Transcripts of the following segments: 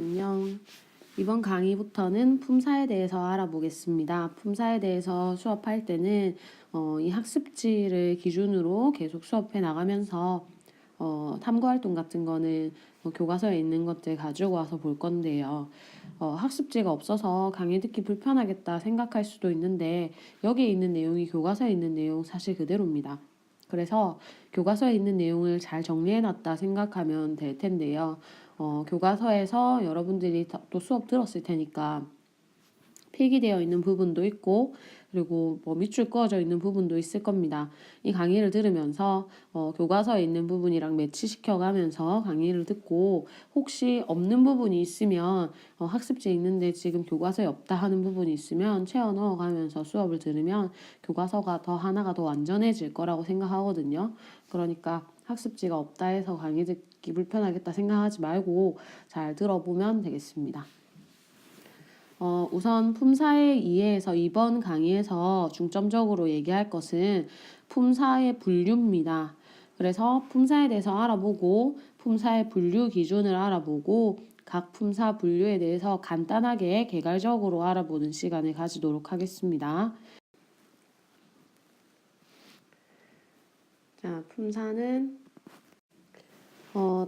안녕. 이번 강의부터는 품사에 대해서 알아보겠습니다. 품사에 대해서 수업할 때는 이 학습지를 기준으로 계속 수업해 나가면서 탐구활동 같은 거는 교과서에 있는 것들 가지고 와서 볼 건데요. 학습지가 없어서 강의 듣기 불편하겠다 생각할 수도 있는데 여기에 있는 내용이 교과서에 있는 내용 사실 그대로입니다. 그래서 교과서에 있는 내용을 잘 정리해놨다 생각하면 될 텐데요. 교과서에서 여러분들이 또 수업 들었을 테니까 필기되어 있는 부분도 있고 그리고 밑줄 그어져 있는 부분도 있을 겁니다. 이 강의를 들으면서 교과서에 있는 부분이랑 매치시켜 가면서 강의를 듣고 혹시 없는 부분이 있으면 학습지에 있는데 지금 교과서에 없다 하는 부분이 있으면 채워 넣어 가면서 수업을 들으면 교과서가 하나가 더 완전해질 거라고 생각하거든요. 그러니까 학습지가 없다 해서 강의 듣기 불편하겠다 생각하지 말고 잘 들어보면 되겠습니다. 우선 품사의 이해에서 이번 강의에서 중점적으로 얘기할 것은 품사의 분류입니다. 그래서 품사에 대해서 알아보고 품사의 분류 기준을 알아보고 각 품사 분류에 대해서 간단하게 개괄적으로 알아보는 시간을 가지도록 하겠습니다. 자, 품사는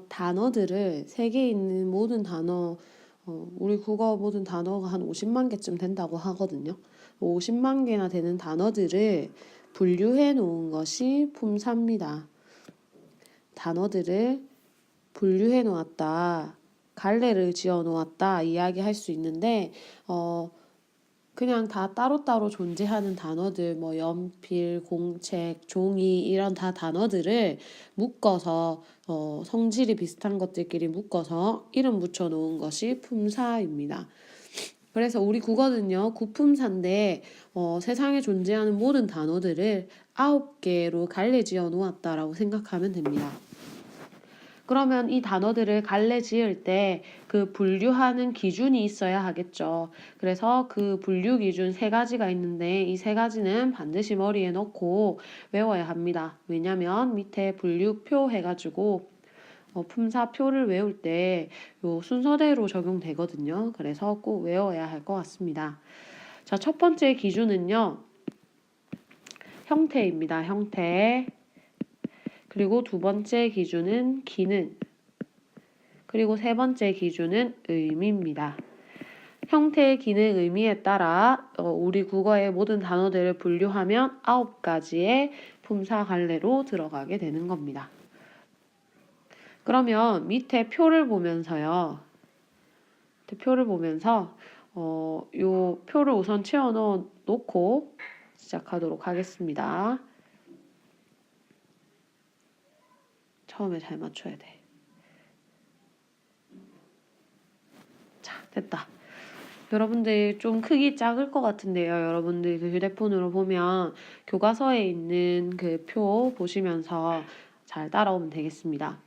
단어들을 세계에 있는 모든 단어 우리 국어 모든 단어가 한 50만 개쯤 된다고 하거든요. 50만 개나 되는 단어들을 분류해 놓은 것이 품사입니다. 단어들을 분류해 놓았다, 갈래를 지어 놓았다 이야기할 수 있는데 그냥 다 따로따로 존재하는 단어들, 연필, 공책, 종이 이런 다 단어들을 묶어서 성질이 비슷한 것들끼리 묶어서 이름 붙여 놓은 것이 품사입니다. 그래서 우리 국어는요, 구품사인데 세상에 존재하는 모든 단어들을 9개로 갈래지어 놓았다라고 생각하면 됩니다. 그러면 이 단어들을 갈래 지을 때 그 분류하는 기준이 있어야 하겠죠. 그래서 그 분류 기준 3가지가 있는데 이 3가지는 반드시 머리에 넣고 외워야 합니다. 왜냐면 밑에 분류표 해가지고 품사표를 외울 때 요 순서대로 적용되거든요. 그래서 꼭 외워야 할 것 같습니다. 자, 첫 번째 기준은요, 형태입니다. 형태. 그리고 두 번째 기준은 기능. 그리고 세 번째 기준은 의미입니다. 형태, 기능, 의미에 따라 우리 국어의 모든 단어들을 분류하면 9가지의 품사 갈래로 들어가게 되는 겁니다. 그러면 밑에 표를 보면서요. 표를 보면서 요 표를 우선 채워 넣어 놓고 시작하도록 하겠습니다. 처음에 잘 맞춰야 돼. 자, 됐다. 여러분들 좀 크기 작을 것 같은데요. 여러분들 그 휴대폰으로 보면 교과서에 있는 그 표 보시면서 잘 따라오면 되겠습니다.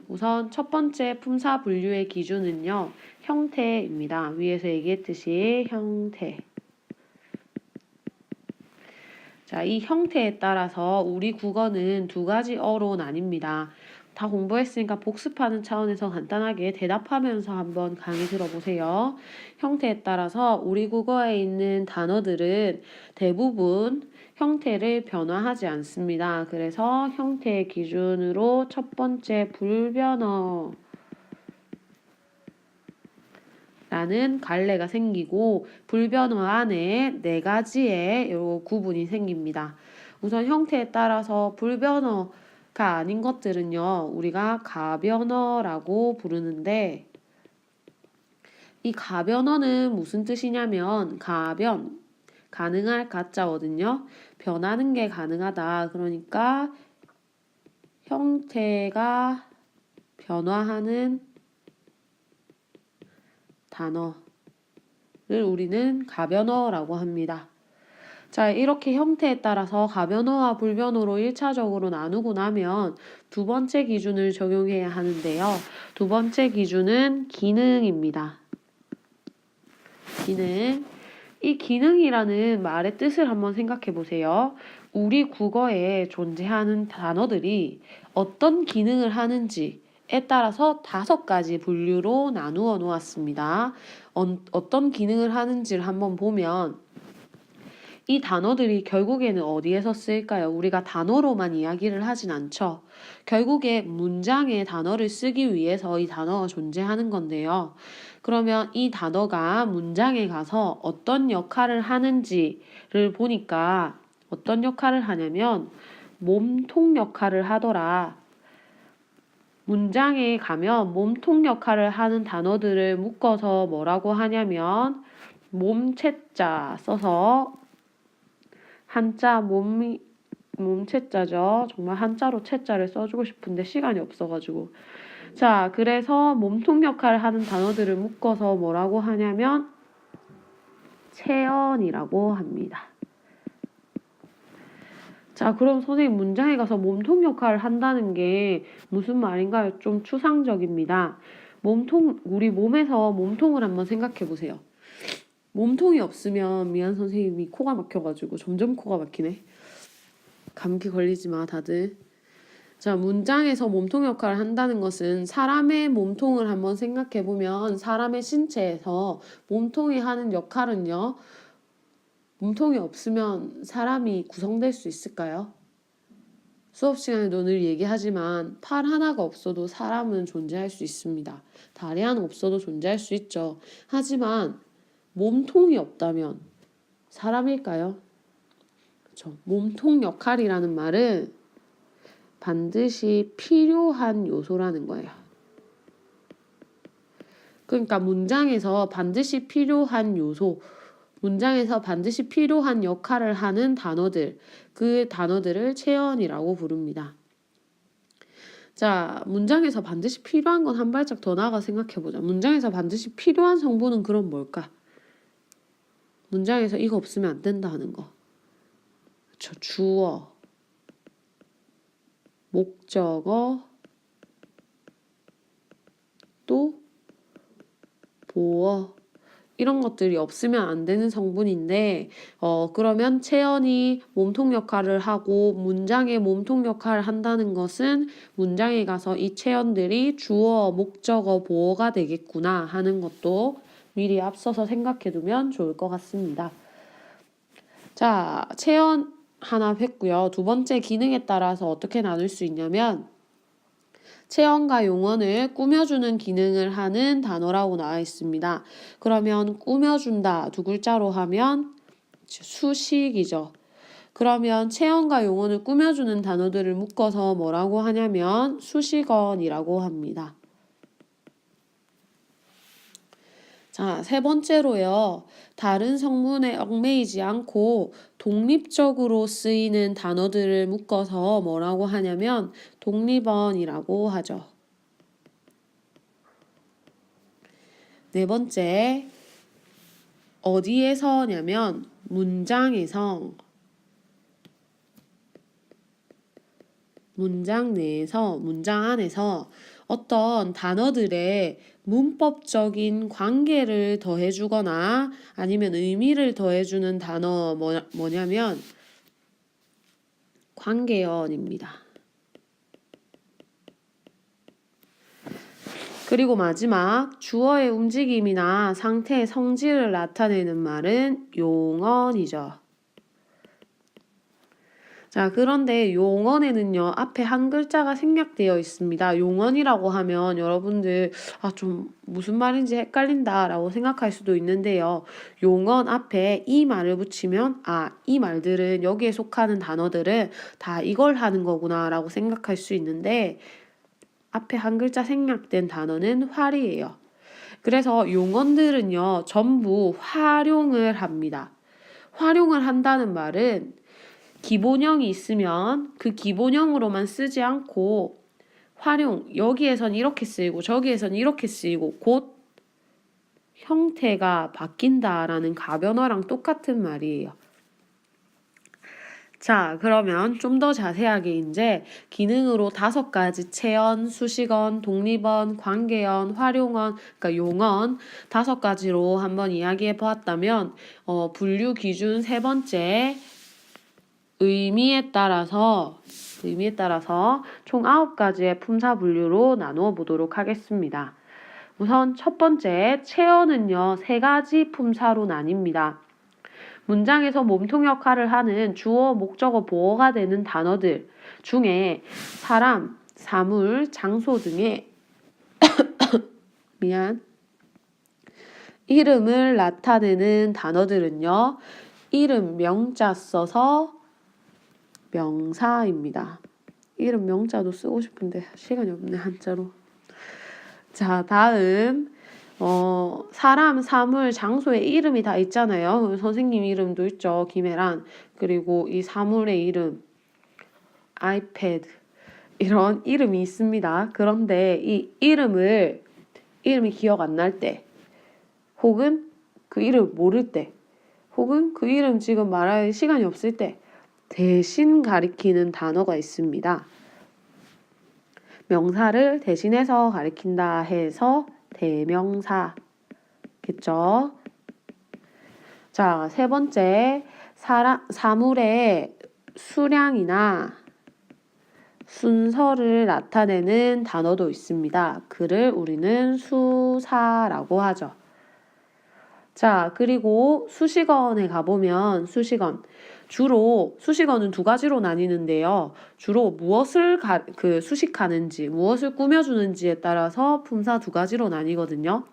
우선 첫 번째 품사 분류의 기준은요, 형태입니다. 위에서 얘기했듯이 형태. 자, 이 형태에 따라서 우리 국어는 2가지 어로 나뉩니다. 다 공부했으니까 복습하는 차원에서 간단하게 대답하면서 한번 강의 들어보세요. 형태에 따라서 우리 국어에 있는 단어들은 대부분 형태를 변화하지 않습니다. 그래서 형태 기준으로 첫 번째 불변어 라는 갈래가 생기고 불변어 안에 4가지의 요 구분이 생깁니다. 우선 형태에 따라서 불변어가 아닌 것들은요, 우리가 가변어라고 부르는데 이 가변어는 무슨 뜻이냐면 가변, 가능할 가짜거든요. 변하는 게 가능하다. 그러니까 형태가 변화하는 단어를 우리는 가변어라고 합니다. 자, 이렇게 형태에 따라서 가변어와 불변어로 1차적으로 나누고 나면 두 번째 기준을 적용해야 하는데요. 두 번째 기준은 기능입니다. 기능. 이 기능이라는 말의 뜻을 한번 생각해 보세요. 우리 국어에 존재하는 단어들이 어떤 기능을 하는지 따라서 5가지 분류로 나누어 놓았습니다. 어떤 기능을 하는지를 한번 보면 이 단어들이 결국에는 어디에서 쓰일까요? 우리가 단어로만 이야기를 하진 않죠. 결국에 문장에 단어를 쓰기 위해서 이 단어가 존재하는 건데요. 그러면 이 단어가 문장에 가서 어떤 역할을 하는지를 보니까 어떤 역할을 하냐면 몸통 역할을 하더라. 문장에 가면 몸통 역할을 하는 단어들을 묶어서 뭐라고 하냐면 몸체자 써서 한자 몸체자죠. 정말 한자로 체자를 써주고 싶은데 시간이 없어가지고. 자, 그래서 몸통 역할을 하는 단어들을 묶어서 뭐라고 하냐면 체언이라고 합니다. 자, 그럼 선생님 문장에 가서 몸통 역할을 한다는 게 무슨 말인가요? 좀 추상적입니다. 우리 몸에서 몸통을 한번 생각해 보세요. 몸통이 없으면 미안 선생님이 코가 막혀가지고 점점 코가 막히네. 감기 걸리지 마 다들. 자, 문장에서 몸통 역할을 한다는 것은 사람의 몸통을 한번 생각해 보면 사람의 신체에서 몸통이 하는 역할은요. 몸통이 없으면 사람이 구성될 수 있을까요? 수업 시간에도 늘 얘기하지만 팔 하나가 없어도 사람은 존재할 수 있습니다. 다리 하나 없어도 존재할 수 있죠. 하지만 몸통이 없다면 사람일까요? 그렇죠. 몸통 역할이라는 말은 반드시 필요한 요소라는 거예요. 그러니까 문장에서 반드시 필요한 요소, 문장에서 반드시 필요한 역할을 하는 단어들, 그 단어들을 체언이라고 부릅니다. 자, 문장에서 반드시 필요한 건 한 발짝 더 나아가 생각해보자. 문장에서 반드시 필요한 성분은 그럼 뭘까? 문장에서 이거 없으면 안 된다 하는 거. 그렇죠. 주어, 목적어, 또 보어. 이런 것들이 없으면 안 되는 성분인데 그러면 체언이 몸통 역할을 하고 문장에 몸통 역할을 한다는 것은 문장에 가서 이 체언들이 주어, 목적어, 보어가 되겠구나 하는 것도 미리 앞서서 생각해 두면 좋을 것 같습니다. 자, 체언 하나 했고요. 두 번째 기능에 따라서 어떻게 나눌 수 있냐면 체언과 용언을 꾸며주는 기능을 하는 단어라고 나와 있습니다. 그러면 꾸며준다 두 글자로 하면 수식이죠. 그러면 체언과 용언을 꾸며주는 단어들을 묶어서 뭐라고 하냐면 수식어이라고 합니다. 자, 세 번째로요. 다른 성분에 얽매이지 않고 독립적으로 쓰이는 단어들을 묶어서 뭐라고 하냐면 독립언이라고 하죠. 네 번째, 어디에서냐면 문장에서, 문장 내에서, 문장 안에서 어떤 단어들의 문법적인 관계를 더해주거나 아니면 의미를 더해주는 단어 뭐냐면 관계어입니다. 그리고 마지막 주어의 움직임이나 상태의 성질을 나타내는 말은 용언이죠. 자, 그런데 용언에는요, 앞에 한 글자가 생략되어 있습니다. 용언이라고 하면 여러분들, 좀 무슨 말인지 헷갈린다 라고 생각할 수도 있는데요. 용언 앞에 이 말을 붙이면, 이 말들은 여기에 속하는 단어들은 다 이걸 하는 거구나 라고 생각할 수 있는데, 앞에 한 글자 생략된 단어는 활이에요. 그래서 용언들은요, 전부 활용을 합니다. 활용을 한다는 말은 기본형이 있으면 그 기본형으로만 쓰지 않고 활용, 여기에선 이렇게 쓰이고 저기에선 이렇게 쓰이고 곧 형태가 바뀐다라는 가변어랑 똑같은 말이에요. 자, 그러면 좀 더 자세하게 이제 기능으로 5가지 체언, 수식언, 독립언, 관계언, 활용언, 그러니까 용언 5가지로 한번 이야기해 보았다면 분류 기준 세 번째 의미에 따라서 총 9가지의 품사 분류로 나누어 보도록 하겠습니다. 우선 첫 번째, 체어는요, 3가지 품사로 나뉩니다. 문장에서 몸통 역할을 하는 주어, 목적어, 보어가 되는 단어들 중에 사람, 사물, 장소 등의 이름을 나타내는 단어들은요, 이름 명자 써서 명사입니다. 이름 명자도 쓰고 싶은데 시간이 없네, 한자로. 자, 다음 사람, 사물, 장소의 이름이 다 있잖아요. 선생님 이름도 있죠. 김혜란. 그리고 이 사물의 이름, 아이패드. 이런 이름이 있습니다. 그런데 이 이름이 기억 안 날 때, 혹은 그 이름 모를 때, 혹은 그 이름 지금 말할 시간이 없을 때 대신 가리키는 단어가 있습니다. 명사를 대신해서 가리킨다 해서 대명사겠죠. 자, 세 번째, 사물의 수량이나 순서를 나타내는 단어도 있습니다. 그를 우리는 수사라고 하죠. 자, 그리고 수식어에 가보면 주로 수식어는 2가지로 나뉘는데요. 주로 무엇을 수식하는지, 무엇을 꾸며주는지에 따라서 품사 2가지로 나뉘거든요.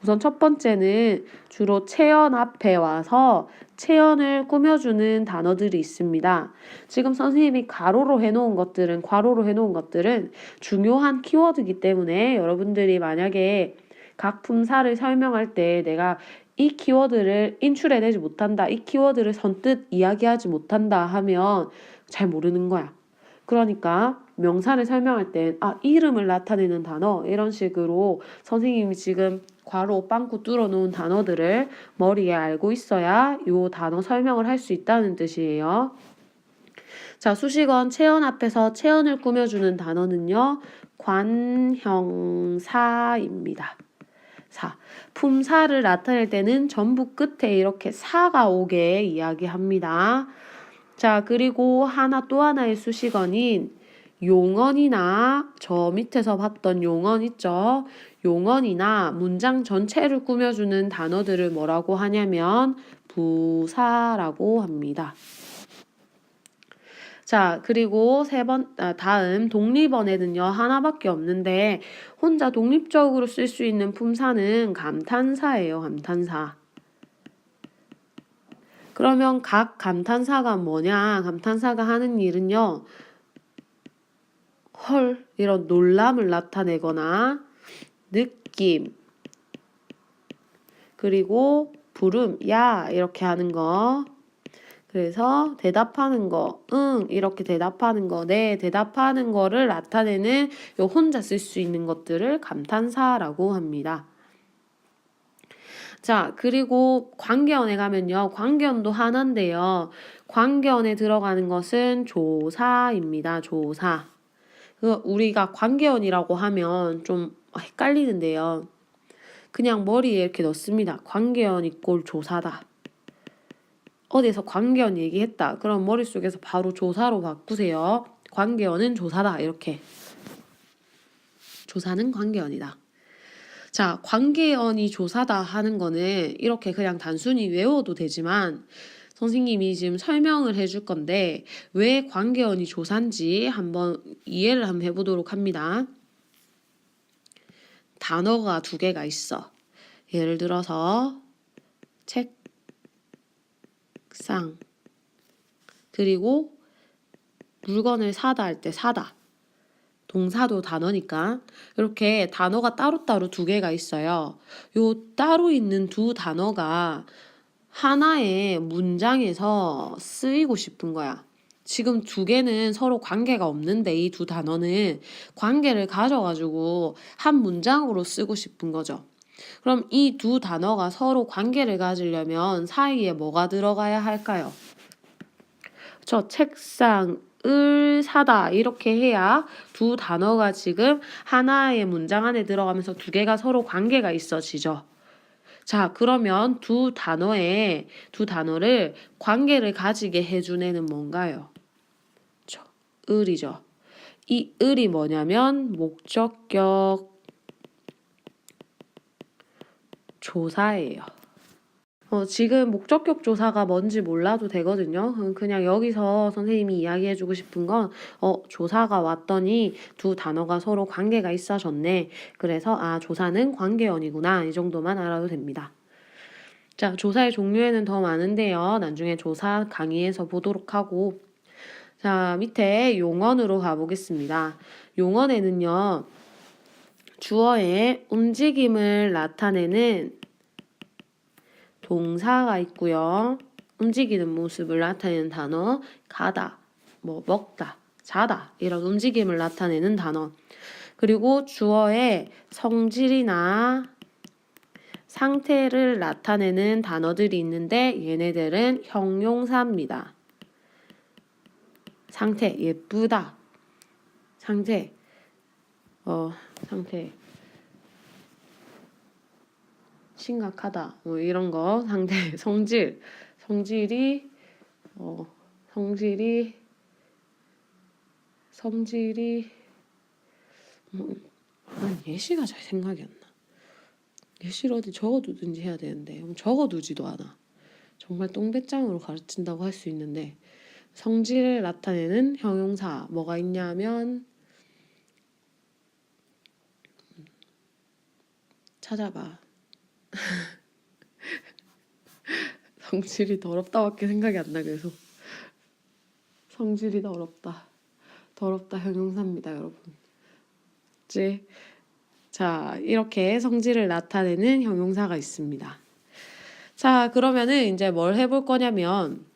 우선 첫 번째는 주로 체언 앞에 와서 체언을 꾸며주는 단어들이 있습니다. 지금 선생님이 괄호로 해놓은 것들은 중요한 키워드이기 때문에 여러분들이 만약에 각 품사를 설명할 때 내가 이 키워드를 인출해내지 못한다, 이 키워드를 선뜻 이야기하지 못한다 하면 잘 모르는 거야. 그러니까 명사를 설명할 땐 이름을 나타내는 단어, 이런 식으로 선생님이 지금 괄호 빵꾸 뚫어 놓은 단어들을 머리에 알고 있어야 이 단어 설명을 할 수 있다는 뜻이에요. 자, 수식어 체언 앞에서 체언을 꾸며주는 단어는요, 관형사입니다. 품사를 나타낼 때는 전부 끝에 이렇게 사가 오게 이야기합니다. 자, 그리고 또 하나의 수식어인 용언이나 저 밑에서 봤던 용언 있죠? 용언이나 문장 전체를 꾸며주는 단어들을 뭐라고 하냐면 부사라고 합니다. 자, 그리고 다음 독립어에는요, 하나밖에 없는데 혼자 독립적으로 쓸 수 있는 품사는 감탄사예요. 감탄사. 그러면 각 감탄사가 뭐냐? 감탄사가 하는 일은요, 헐, 이런 놀람을 나타내거나 느낌, 그리고 부름, 야, 이렇게 하는 거. 그래서 대답하는 거, 응, 이렇게 대답하는 거, 네, 대답하는 거를 나타내는 요 혼자 쓸 수 있는 것들을 감탄사라고 합니다. 자, 그리고 관계어에 가면요, 관계어도 하나인데요. 관계어에 들어가는 것은 조사입니다. 조사. 우리가 관계어이라고 하면 좀 헷갈리는데요. 그냥 머리에 이렇게 넣습니다. 관계어 이꼴 조사다. 어디에서 관계어 얘기했다. 그럼 머릿속에서 바로 조사로 바꾸세요. 관계어는 조사다. 이렇게. 조사는 관계어이다. 자, 관계어이 조사다 하는 거는 이렇게 그냥 단순히 외워도 되지만 선생님이 지금 설명을 해줄 건데 왜 관계어이 조사인지 한번 이해를 한번 해보도록 합니다. 단어가 2개가 있어. 예를 들어서 책상, 그리고 물건을 사다 할 때 사다. 동사도 단어니까 이렇게 단어가 따로따로 2개가 있어요. 요 따로 있는 2 단어가 하나의 문장에서 쓰이고 싶은 거야. 지금 2개는 서로 관계가 없는데 이 2 단어는 관계를 가져가지고 한 문장으로 쓰고 싶은 거죠. 그럼 이 2 단어가 서로 관계를 가지려면 사이에 뭐가 들어가야 할까요? 저 책상을 사다 이렇게 해야 2 단어가 지금 하나의 문장 안에 들어가면서 2개가 서로 관계가 있어지죠. 자, 그러면 두 단어를 관계를 가지게 해준 애는 뭔가요? 을이죠. 이 을이 뭐냐면 목적격 조사예요. 지금 목적격 조사가 뭔지 몰라도 되거든요. 그냥 여기서 선생님이 이야기해주고 싶은 건 조사가 왔더니 두 단어가 서로 관계가 있어졌네. 그래서 조사는 관계어이구나. 이 정도만 알아도 됩니다. 자, 조사의 종류에는 더 많은데요. 나중에 조사 강의에서 보도록 하고. 자, 밑에 용언으로 가보겠습니다. 용언에는요. 주어의 움직임을 나타내는 동사가 있고요. 움직이는 모습을 나타내는 단어, 가다, 먹다, 자다 이런 움직임을 나타내는 단어. 그리고 주어의 성질이나 상태를 나타내는 단어들이 있는데 얘네들은 형용사입니다. 상태, 예쁘다. 상태, 심각하다. 이런 거. 상태, 성질이 예시가 잘 생각이 안 나. 예시를 어디 적어두든지 해야 되는데 적어두지도 않아. 정말 똥배짱으로 가르친다고 할 수 있는데 성질을 나타내는 형용사 뭐가 있냐면 찾아봐. 성질이 더럽다밖에 생각이 안 나. 계속 성질이 더럽다 형용사입니다, 여러분. 그치? 자, 이렇게 성질을 나타내는 형용사가 있습니다. 자, 그러면은 이제 뭘 해볼 거냐면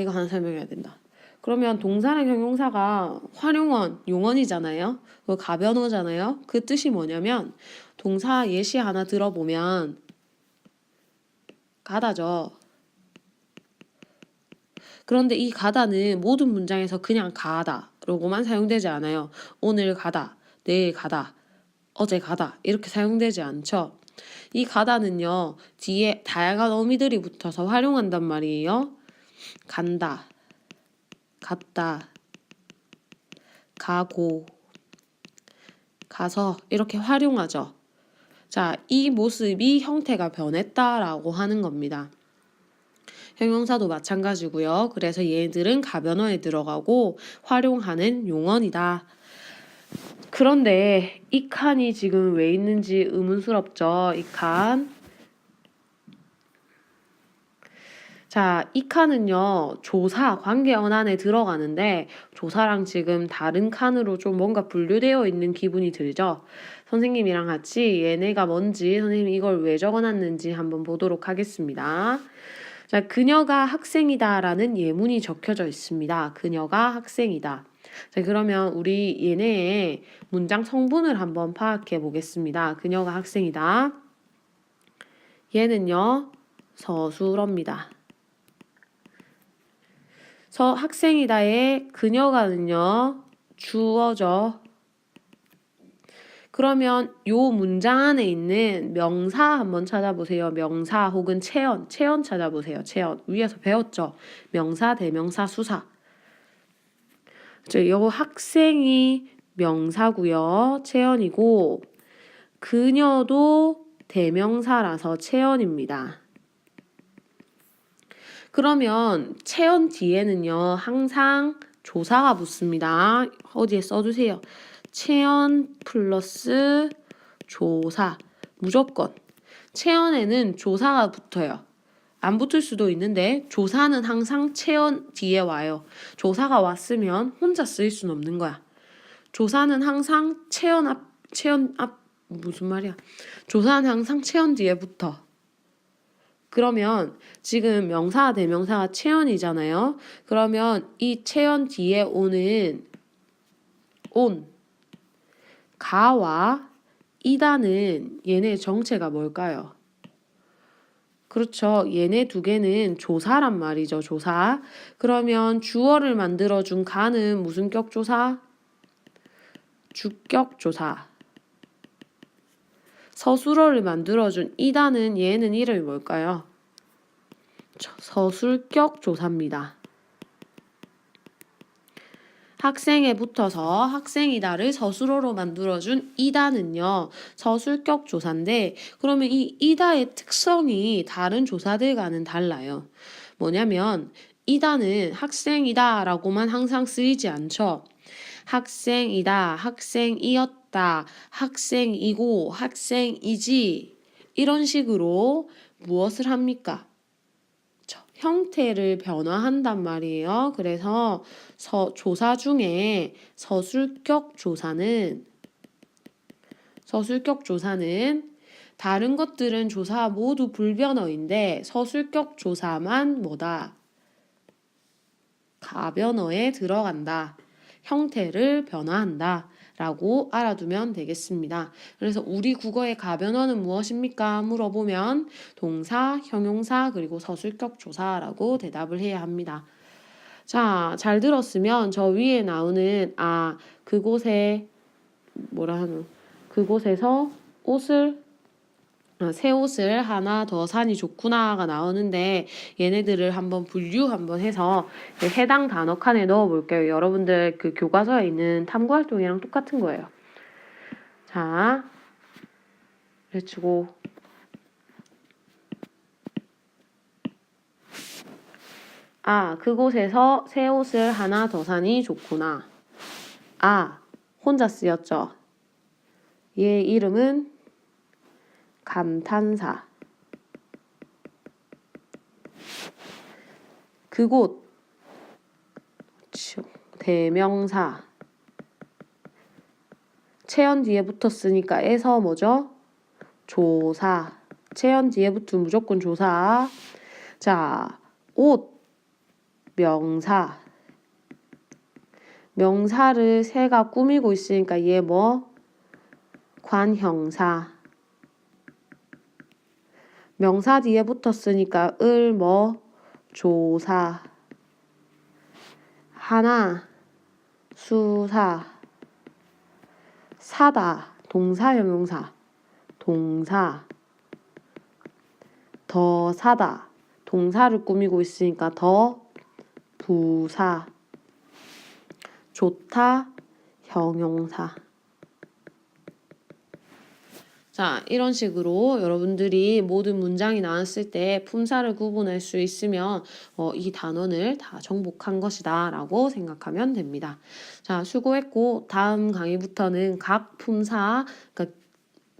이거 하나 설명해야 된다. 그러면 동사랑 형용사가 활용원, 용언이잖아요. 가변어잖아요. 그 뜻이 뭐냐면 동사 예시 하나 들어보면 가다죠. 그런데 이 가다는 모든 문장에서 그냥 가다로고만 사용되지 않아요. 오늘 가다, 내일 가다, 어제 가다 이렇게 사용되지 않죠. 이 가다는요. 뒤에 다양한 어미들이 붙어서 활용한단 말이에요. 간다, 갔다, 가고, 가서 이렇게 활용하죠. 자, 이 모습이 형태가 변했다라고 하는 겁니다. 형용사도 마찬가지고요. 그래서 얘들은 가변어에 들어가고 활용하는 용언이다. 그런데 이 칸이 지금 왜 있는지 의문스럽죠. 이 칸. 자, 이 칸은요. 조사, 관계언 안에 들어가는데 조사랑 지금 다른 칸으로 좀 뭔가 분류되어 있는 기분이 들죠. 선생님이랑 같이 얘네가 뭔지 선생님이 이걸 왜 적어놨는지 한번 보도록 하겠습니다. 자, 그녀가 학생이다라는 예문이 적혀져 있습니다. 그녀가 학생이다. 자, 그러면 우리 얘네의 문장 성분을 한번 파악해 보겠습니다. 그녀가 학생이다. 얘는요. 서술어입니다. 학생이다의 그녀가는요. 주어죠. 그러면 요 문장 안에 있는 명사 한번 찾아보세요. 명사 혹은 체언 찾아보세요. 체언 위에서 배웠죠. 명사, 대명사, 수사. 요 학생이 명사고요. 체언이고 그녀도 대명사라서 체언입니다. 그러면 체언 뒤에는요. 항상 조사가 붙습니다. 어디에 써주세요. 체언 플러스 조사. 무조건. 체언에는 조사가 붙어요. 안 붙을 수도 있는데 조사는 항상 체언 뒤에 와요. 조사가 왔으면 혼자 쓰일 수는 없는 거야. 조사는 항상 체언 앞 무슨 말이야. 조사는 항상 체언 뒤에 붙어. 그러면 지금 명사, 대명사가 체언이잖아요. 그러면 이 체언 뒤에 오는 가와 이다는 얘네 정체가 뭘까요? 그렇죠. 얘네 두 개는 조사란 말이죠. 조사. 그러면 주어를 만들어준 가는 무슨 격조사? 주격조사. 서술어를 만들어준 이다는 얘는 이름이 뭘까요? 서술격 조사입니다. 학생에 붙어서 학생이다를 서술어로 만들어준 이다는요, 서술격 조사인데, 그러면 이 이다의 특성이 다른 조사들과는 달라요. 뭐냐면, 이다는 학생이다 라고만 항상 쓰이지 않죠. 학생이다, 학생이었다, 학생이고, 학생이지, 이런 식으로 무엇을 합니까? 형태를 변화한단 말이에요. 그래서 조사 중에 서술격 조사는 다른 것들은 조사 모두 불변어인데 서술격 조사만 뭐다? 가변어에 들어간다. 형태를 변화한다. 라고 알아두면 되겠습니다. 그래서 우리 국어의 가변어는 무엇입니까? 물어보면 동사, 형용사, 그리고 서술격 조사라고 대답을 해야 합니다. 자, 잘 들었으면 저 위에 나오는 그곳에 그곳에서 새 옷을 하나 더 사니 좋구나가 나오는데 얘네들을 한번 분류 한번 해서 해당 단어 칸에 넣어 볼게요. 여러분들 그 교과서에 있는 탐구 활동이랑 똑같은 거예요. 자, 외치고 그곳에서 새 옷을 하나 더 사니 좋구나. 혼자 쓰였죠. 얘 이름은 감탄사. 그곳 대명사. 체연 뒤에 붙었으니까 에서 뭐죠? 조사. 체연 뒤에 붙으면 무조건 조사. 자, 옷 명사. 명사를 새가 꾸미고 있으니까 얘 관형사. 명사 뒤에 붙었으니까 조사. 하나 수사. 사다 동사 형용사. 동사. 더 사다 동사를 꾸미고 있으니까 부사. 좋다 형용사. 자, 이런 식으로 여러분들이 모든 문장이 나왔을 때 품사를 구분할 수 있으면 이 단원을 다 정복한 것이다 라고 생각하면 됩니다. 자, 수고했고 다음 강의부터는 각 품사, 그러니까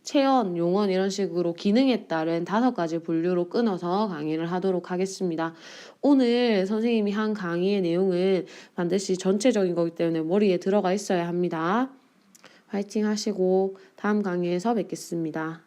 체언, 용언 이런 식으로 기능에 따른 5가지 분류로 끊어서 강의를 하도록 하겠습니다. 오늘 선생님이 한 강의의 내용은 반드시 전체적인 거기 때문에 머리에 들어가 있어야 합니다. 화이팅 하시고 다음 강의에서 뵙겠습니다.